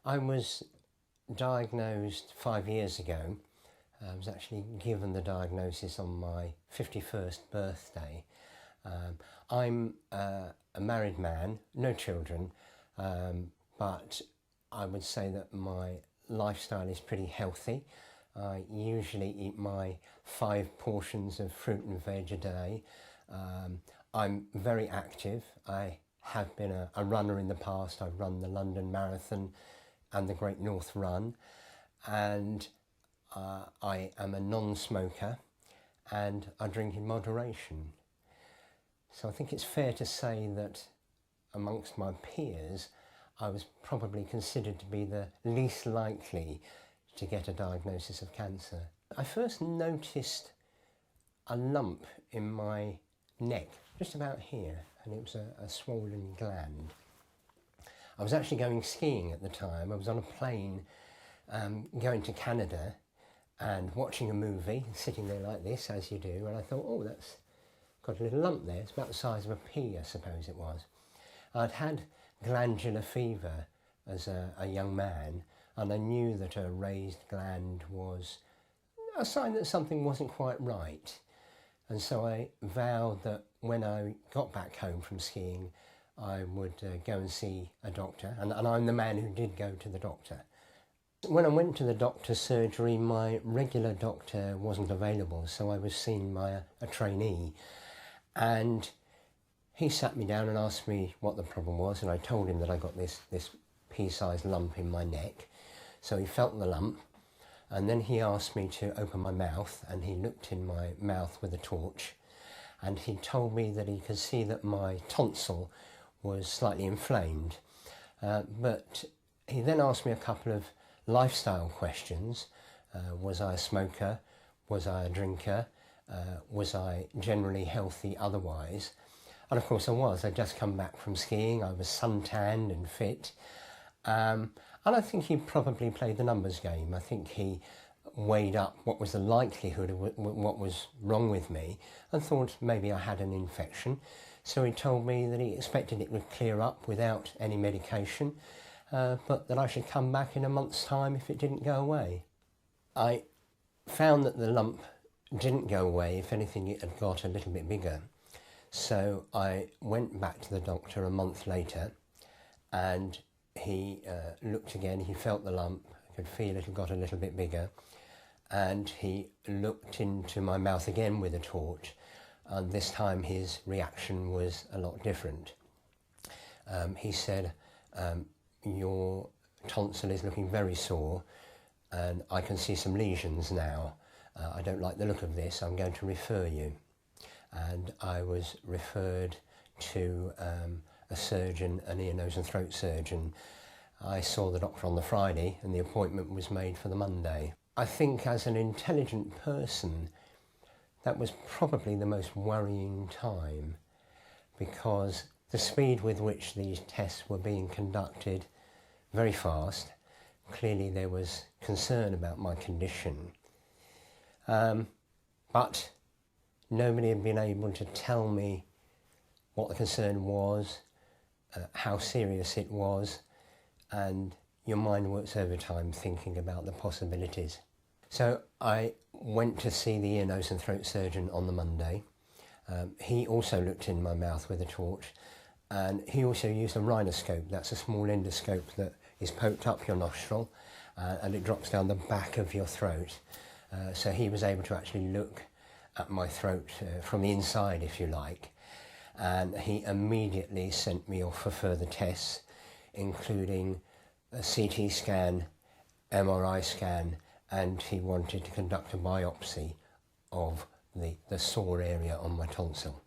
I was diagnosed 5 years ago. I was actually given the diagnosis on my 51st birthday. I'm a married man, no children, but I would say that my lifestyle is pretty healthy. I usually eat my 5 portions of fruit and veg a day. I'm very active. I have been a runner in the past. I've run the London Marathon and the Great North Run, and I am a non-smoker and I drink in moderation. So I think it's fair to say that amongst my peers I was probably considered to be the least likely to get a diagnosis of cancer. I first noticed a lump in my neck, just about here, and it was a swollen gland. I was actually going skiing at the time. I was on a plane going to Canada and watching a movie, sitting there like this, as you do, and I thought, oh, that's got a little lump there. It's about the size of a pea, I suppose it was. I'd had glandular fever as a young man, and I knew that a raised gland was a sign that something wasn't quite right. And so I vowed that when I got back home from skiing, I would go and see a doctor, and I'm the man who did go to the doctor. When I went to the doctor's surgery, my regular doctor wasn't available, so I was seen by a trainee, and he sat me down and asked me what the problem was, and I told him that I got this pea-sized lump in my neck. So he felt the lump, and then he asked me to open my mouth, and he looked in my mouth with a torch, and he told me that he could see that my tonsil was slightly inflamed. But he then asked me a couple of lifestyle questions. Was I a smoker? Was I a drinker? Was I generally healthy otherwise? And of course I was. I'd just come back from skiing. I was suntanned and fit. And I think he probably played the numbers game. I think he weighed up what was the likelihood of what was wrong with me and thought maybe I had an infection. So he told me that he expected it would clear up without any medication, but that I should come back in a month's time if it didn't go away. I found that the lump didn't go away. If anything, it had got a little bit bigger. So I went back to the doctor a month later, and he looked again. He felt the lump. I could feel it had got a little bit bigger, and he looked into my mouth again with a torch, and this time his reaction was a lot different. He said, your tonsil is looking very sore, and I can see some lesions now. I don't like the look of this. I'm going to refer you. And I was referred to a surgeon, an ear, nose and throat surgeon. I saw the doctor on the Friday, and the appointment was made for the Monday. I think as an intelligent person, that was probably the most worrying time, because the speed with which these tests were being conducted, very fast. Clearly there was concern about my condition. But nobody had been able to tell me what the concern was, how serious it was, and your mind works overtime thinking about the possibilities. So I went to see the ear, nose and throat surgeon on the Monday. He also looked in my mouth with a torch, and he also used a rhinoscope. That's a small endoscope that is poked up your nostril and it drops down the back of your throat. So he was able to actually look at my throat from the inside, if you like, and he immediately sent me off for further tests, including a CT scan, MRI scan, and he wanted to conduct a biopsy of the sore area on my tonsil.